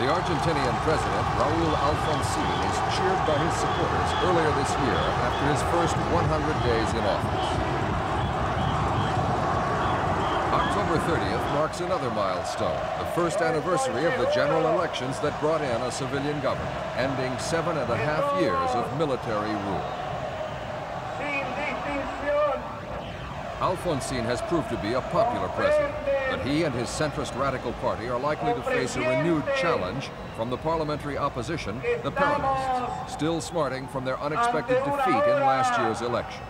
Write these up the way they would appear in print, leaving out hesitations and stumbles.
The Argentinian president, Raul Alfonsín, is cheered by his supporters earlier this year after his first 100 days in office. October 30th marks another milestone, the first anniversary of the general elections that brought in a civilian government, ending 7.5 years of military rule. Alfonsín has proved to be a popular president, but he and his centrist radical party are likely to face a renewed challenge from the parliamentary opposition, the Peronists, still smarting from their unexpected defeat in last year's elections.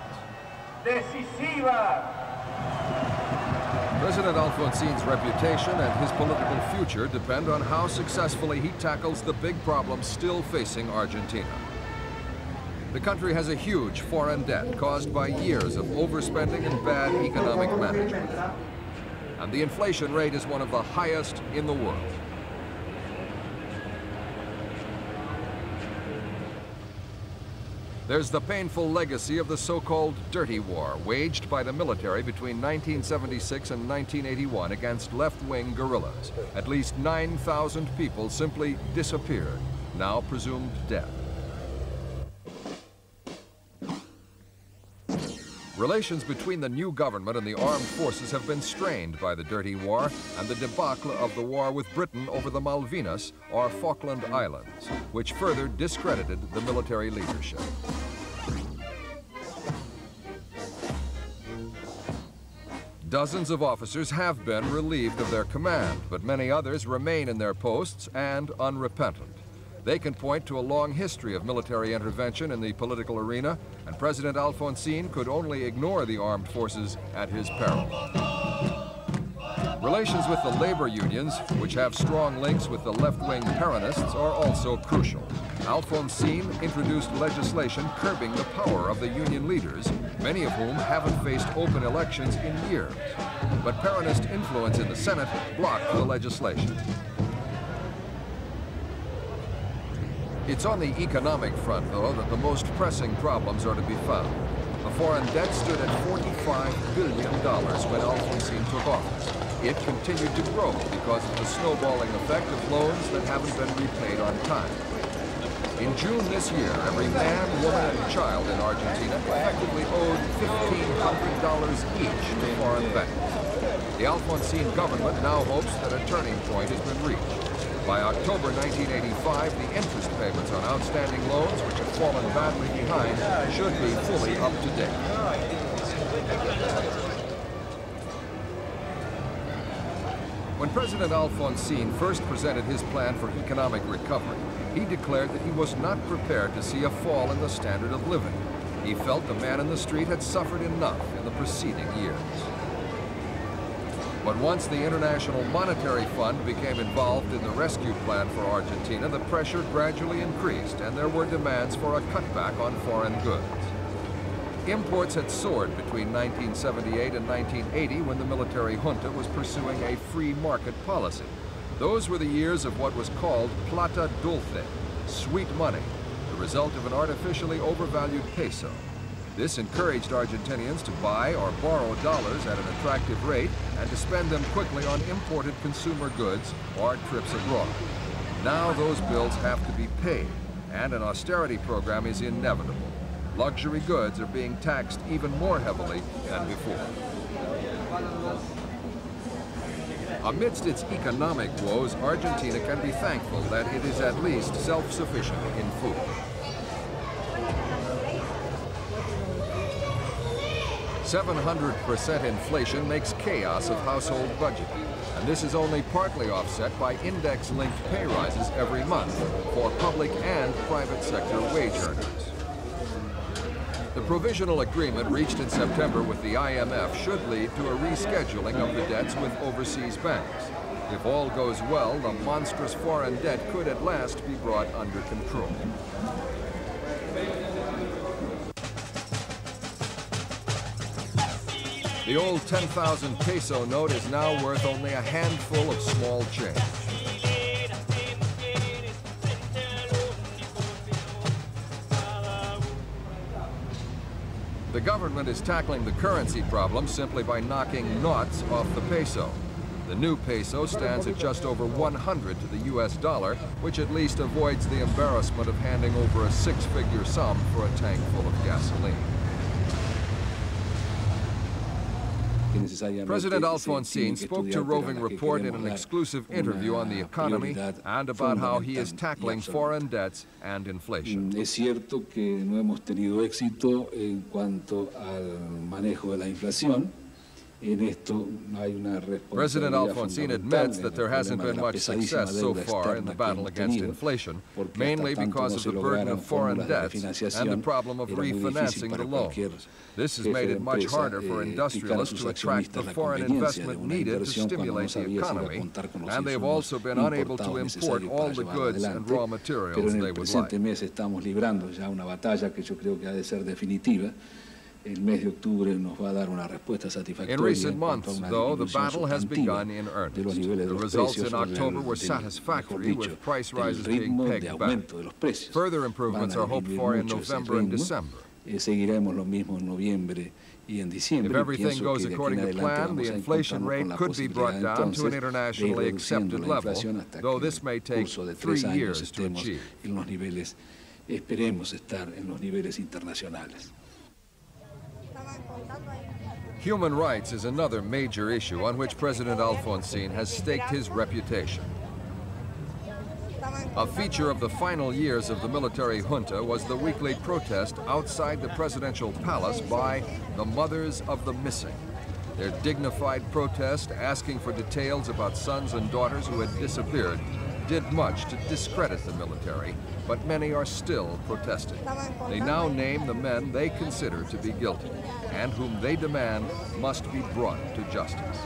President Alfonsín's reputation and his political future depend on how successfully he tackles the big problems still facing Argentina. The country has a huge foreign debt caused by years of overspending and bad economic management. And the inflation rate is one of the highest in the world. There's the painful legacy of the so-called Dirty War, waged by the military between 1976 and 1981 against left-wing guerrillas. At least 9,000 people simply disappeared, now presumed dead. Relations between the new government and the armed forces have been strained by the Dirty War and the debacle of the war with Britain over the Malvinas, or Falkland Islands, which further discredited the military leadership. Dozens of officers have been relieved of their command, but many others remain in their posts and unrepentant. They can point to a long history of military intervention in the political arena, and President Alfonsín could only ignore the armed forces at his peril. Relations with the labor unions, which have strong links with the left-wing Peronists, are also crucial. Alfonsín introduced legislation curbing the power of the union leaders, many of whom haven't faced open elections in years. But Peronist influence in the Senate blocked the legislation. It's on the economic front, though, that the most pressing problems are to be found. The foreign debt stood at $45 billion when Alfonsín took office. It continued to grow because of the snowballing effect of loans that haven't been repaid on time. In June this year, every man, woman, and child in Argentina effectively owed $1,500 each to foreign banks. The Alfonsín government now hopes that a turning point has been reached. By October 1985, the interest payments on outstanding loans, which have fallen badly behind, should be fully up to date. When President Alfonsín first presented his plan for economic recovery, he declared that he was not prepared to see a fall in the standard of living. He felt the man in the street had suffered enough in the preceding years. But once the International Monetary Fund became involved in the rescue plan for Argentina, the pressure gradually increased and there were demands for a cutback on foreign goods. Imports had soared between 1978 and 1980 when the military junta was pursuing a free market policy. Those were the years of what was called plata dulce, sweet money, the result of an artificially overvalued peso. This encouraged Argentinians to buy or borrow dollars at an attractive rate and to spend them quickly on imported consumer goods or trips abroad. Now those bills have to be paid, and an austerity program is inevitable. Luxury goods are being taxed even more heavily than before. Amidst its economic woes, Argentina can be thankful that it is at least self-sufficient in food. 700% inflation makes chaos of household budgeting, and this is only partly offset by index-linked pay rises every month for public and private sector wage earners. The provisional agreement reached in September with the IMF should lead to a rescheduling of the debts with overseas banks. If all goes well, the monstrous foreign debt could at last be brought under control. The old 10,000 peso note is now worth only a handful of small change. The government is tackling the currency problem simply by knocking knots off the peso. The new peso stands at just over 100 to the US dollar, which at least avoids the embarrassment of handing over a six-figure sum for a tank full of gasoline. President Alfonsín spoke to Roving Report in an exclusive interview on the economy and about how he is tackling foreign debts and inflation. Es cierto que no hemos tenido éxito en cuanto al manejo de la inflación. President Alfonsín admits that there hasn't been much success so far in the battle against inflation, mainly because of the burden of foreign debts and the problem of refinancing the loans. This has made it much harder for industrialists to attract the foreign investment needed to stimulate the economy, and they've also been unable to import all the goods and raw materials they would like. El mes de octubre nos va a dar una respuesta satisfactoria. In recent months, though, the battle has begun in earnest. The results in October were satisfactory, with price rises being pegged back. Further improvements are hoped for in November and December. Seguiremos lo mismo en noviembre y en diciembre. If everything goes according to plan, the inflation rate could be brought down to an internationally accepted level, though this may take 3 years to achieve. Esperemos estar en los niveles internacionales. Human rights is another major issue on which President Alfonsín has staked his reputation. A feature of the final years of the military junta was the weekly protest outside the presidential palace by the mothers of the missing. Their dignified protest, asking for details about sons and daughters who had disappeared, did much to discredit the military, but many are still protesting. They now name the men they consider to be guilty, and whom they demand must be brought to justice.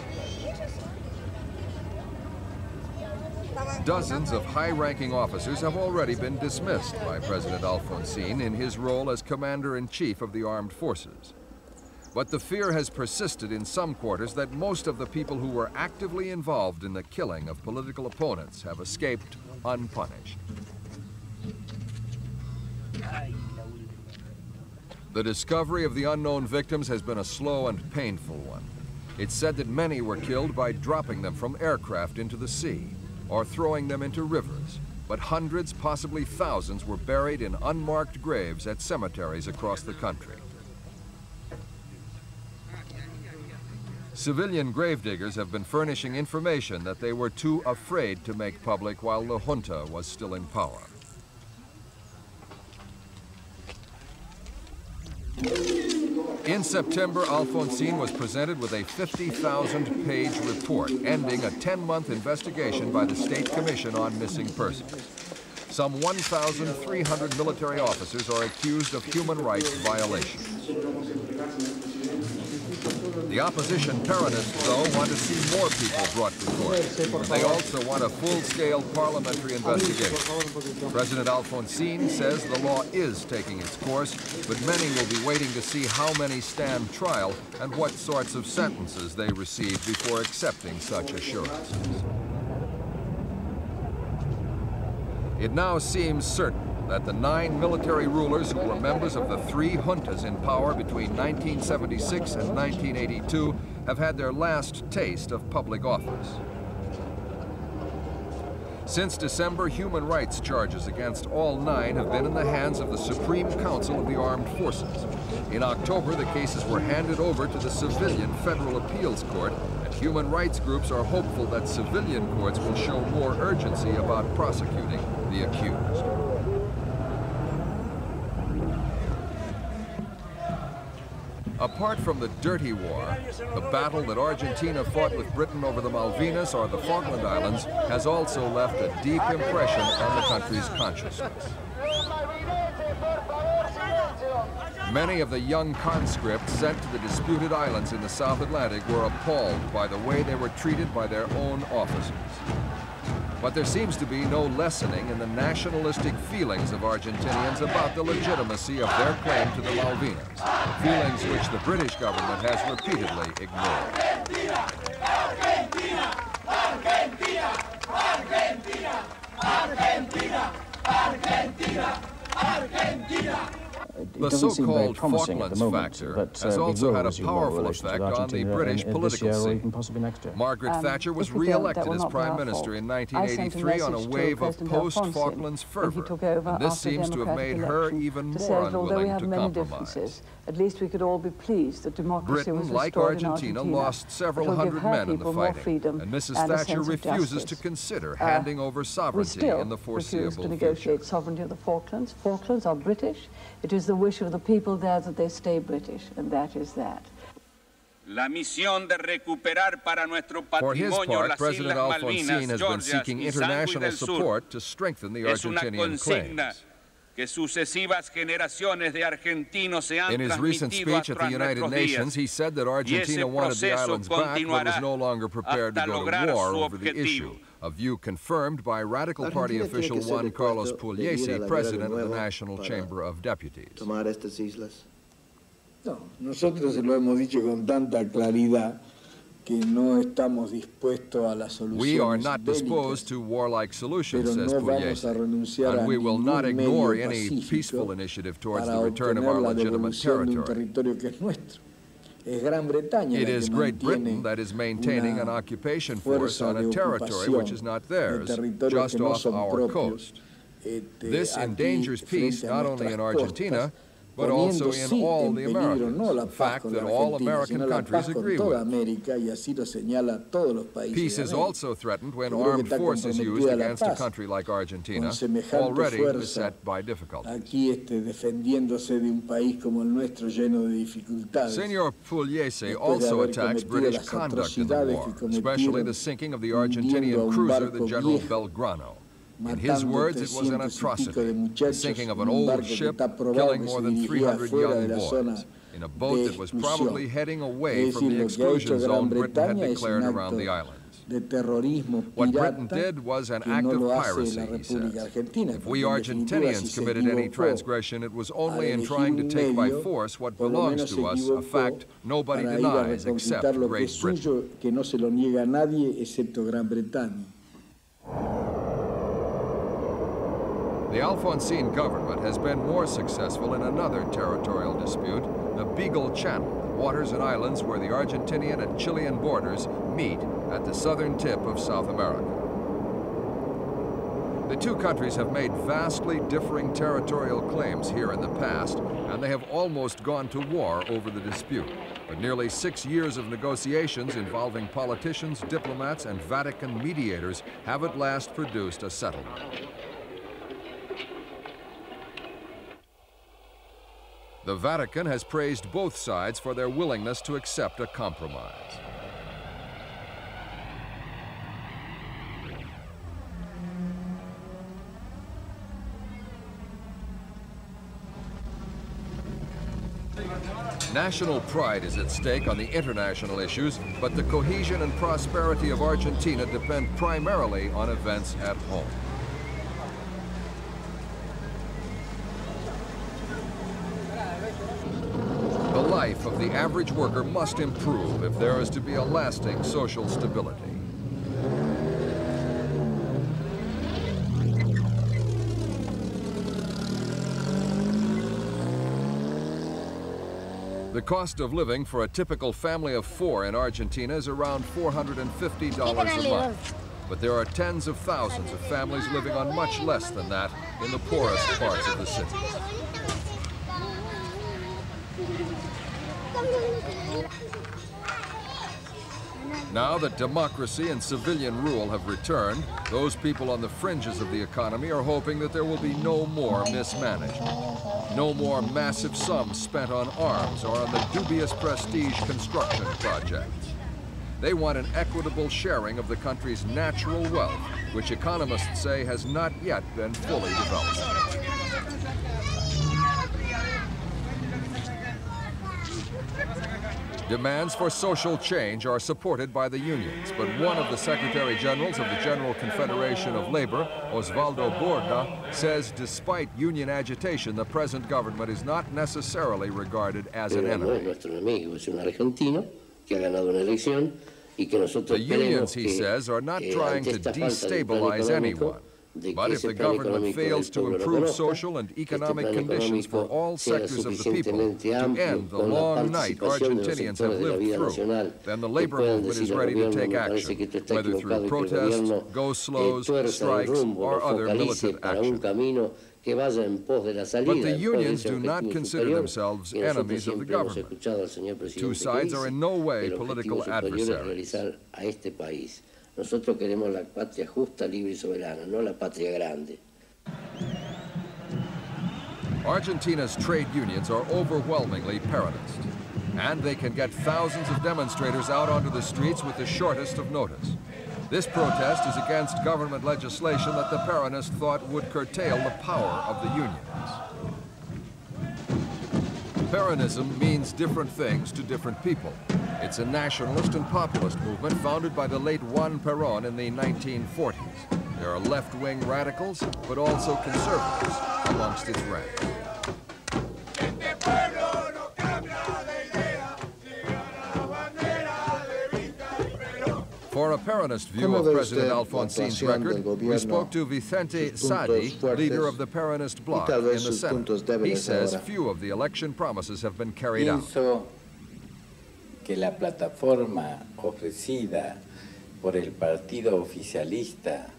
Dozens of high-ranking officers have already been dismissed by President Alfonsín in his role as Commander-in-Chief of the Armed Forces. But the fear has persisted in some quarters that most of the people who were actively involved in the killing of political opponents have escaped unpunished. The discovery of the unknown victims has been a slow and painful one. It's said that many were killed by dropping them from aircraft into the sea or throwing them into rivers, but hundreds, possibly thousands, were buried in unmarked graves at cemeteries across the country. Civilian gravediggers have been furnishing information that they were too afraid to make public while the junta was still in power. In September, Alfonsín was presented with a 50,000-page report ending a 10-month investigation by the State Commission on Missing Persons. Some 1,300 military officers are accused of human rights violations. The opposition Peronists, though, want to see more people brought to court. They also want a full-scale parliamentary investigation. President Alfonsín says the law is taking its course, but many will be waiting to see how many stand trial and what sorts of sentences they receive before accepting such assurances. It now seems certain that the 9 military rulers who were members of the 3 juntas in power between 1976 and 1982 have had their last taste of public office. Since December, human rights charges against all 9 have been in the hands of the Supreme Council of the Armed Forces. In October, the cases were handed over to the Civilian Federal Appeals Court, and human rights groups are hopeful that civilian courts will show more urgency about prosecuting the accused. Apart from the dirty war, the battle that Argentina fought with Britain over the Malvinas or the Falkland Islands has also left a deep impression on the country's consciousness. Many of the young conscripts sent to the disputed islands in the South Atlantic were appalled by the way they were treated by their own officers. But there seems to be no lessening in the nationalistic feelings of Argentinians about the legitimacy of their claim to the Malvinas, feelings which the British government has repeatedly ignored. Argentina! Argentina! Argentina! Argentina! Argentina! Argentina! The so-called Falklands factor has also had a powerful effect on the British political scene. Margaret Thatcher was re-elected as Prime Minister in 1983 on a wave of post-Falklands fervor, and this seems to have made her even more unwilling to compromise. At least we could all be pleased that democracy was Britain, like restored Argentina, in lost several hundred men in the fighting, and Mrs. Thatcher refuses to consider handing over sovereignty in the foreseeable future. We still refuse to negotiate sovereignty of the Falklands. Falklands are British. It is the wish of the people there that they stay British, and that is that. For his part, President Alfonsín has been seeking international support to strengthen the Argentinian claims. In his recent speech at the United Nations, he said that Argentina wanted the islands back, but was no longer prepared to go to war over the issue, a view confirmed by Radical Party official Juan Carlos Pugliese, president of the National Chamber of Deputies. No, nosotros se lo hemos dicho con tanta claridad que no estamos dispuestos a las soluciones. We are not disposed to warlike solutions, says Pugliese, and we will not ignore any peaceful initiative towards the return of our legitimate territory. It is Great Britain that is maintaining an occupation force on a territory which is not theirs, just off our coast. This endangers peace not only in Argentina, but also in all the Americans, a fact that all American countries agree with. Peace is also threatened when armed force is used against a country like Argentina, already beset by difficulties. Senor Pugliese also attacks British conduct in the war, especially the sinking of the Argentinian cruiser, the General Belgrano. In his words, it was an atrocity, the sinking of an old ship, killing more than 300 young boys, in a boat that was probably heading away from the exclusion zone Britain had declared around the islands. What Britain did was an act of piracy, he says. If we Argentinians committed any transgression, it was only in trying to take by force what belongs to us, a fact nobody denies except Great Britain. The Alfonsín government has been more successful in another territorial dispute, the Beagle Channel, the waters and islands where the Argentinian and Chilean borders meet at the southern tip of South America. The two countries have made vastly differing territorial claims here in the past, and they have almost gone to war over the dispute. But nearly 6 years of negotiations involving politicians, diplomats, and Vatican mediators have at last produced a settlement. The Vatican has praised both sides for their willingness to accept a compromise. National pride is at stake on the international issues, but the cohesion and prosperity of Argentina depend primarily on events at home. The life of the average worker must improve if there is to be a lasting social stability. The cost of living for a typical family of 4 in Argentina is around $450 a month. But there are tens of thousands of families living on much less than that in the poorest parts of the city. Now that democracy and civilian rule have returned, those people on the fringes of the economy are hoping that there will be no more mismanagement, no more massive sums spent on arms or on the dubious prestige construction projects. They want an equitable sharing of the country's natural wealth, which economists say has not yet been fully developed. Demands for social change are supported by the unions, but one of the Secretary Generals of the General Confederation of Labor, Oswaldo Borda, says despite union agitation, the present government is not necessarily regarded as an enemy. The unions, he says, are not trying to destabilize anyone. But if the government fails to improve social and economic conditions for all sectors of the people to end the long night Argentinians have lived through, then the labor movement is ready to take action, whether through protests, go-slows, strikes, or other militant action. But the unions do not consider themselves enemies of the government. The two sides are in no way political adversaries. Nosotros queremos la patria justa, libre y soberana, no la patria grande. Argentina's trade unions are overwhelmingly Peronist, and they can get thousands of demonstrators out onto the streets with the shortest of notice. This protest is against government legislation that the Peronists thought would curtail the power of the unions. Peronism means different things to different people. It's a nationalist and populist movement founded by the late Juan Perón in the 1940s. There are left-wing radicals, but also conservatives amongst its ranks. For a Peronist view of President Alfonsin's record, we spoke to Vicente Saadi, leader of the Peronist bloc in the Senate. He says few of the election promises have been carried out. Que la plataforma ofrecida por el partido oficialista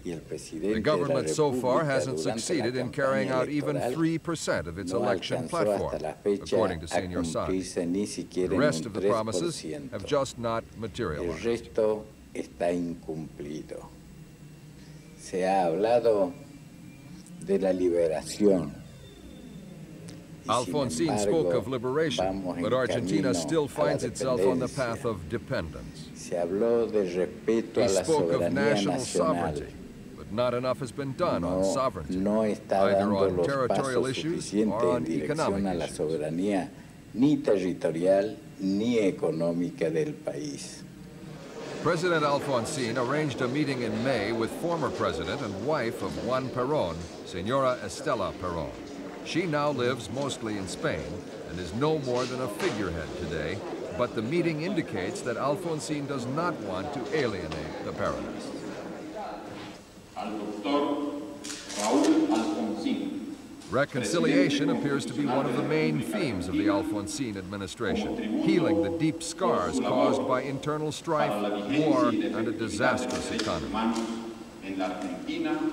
y el presidente the government so far hasn't succeeded in carrying out even 3% of its election platform, according to Senor Saadi. The rest of the promises have just not materialized. El resto está incumplido. Se ha hablado de la liberación. Alfonsin spoke of liberation, but Argentina still finds itself on the path of dependence. He spoke of national sovereignty, but not enough has been done on sovereignty, either on territorial issues or on economic issues. Ni territorial ni económica del país. President Alfonsin arranged a meeting in May with former president and wife of Juan Perón, Senora Estela Perón. She now lives mostly in Spain and is no more than a figurehead today, but the meeting indicates that Alfonsin does not want to alienate the Peronists. Reconciliation appears to be one of the main themes of the Alfonsin administration, healing the deep scars caused by internal strife, war, and a disastrous economy.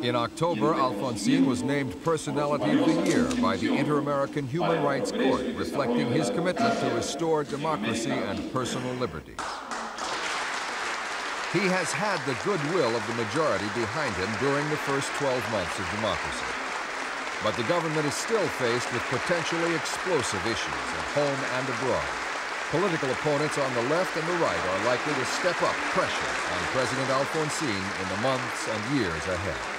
In October, Alfonsin was named Personality of the Year by the Inter-American Human Rights Court, reflecting his commitment to restore democracy and personal liberties. He has had the goodwill of the majority behind him during the first 12 months of democracy. But the government is still faced with potentially explosive issues at home and abroad. Political opponents on the left and the right are likely to step up pressure on President Alfonsin in the months and years ahead.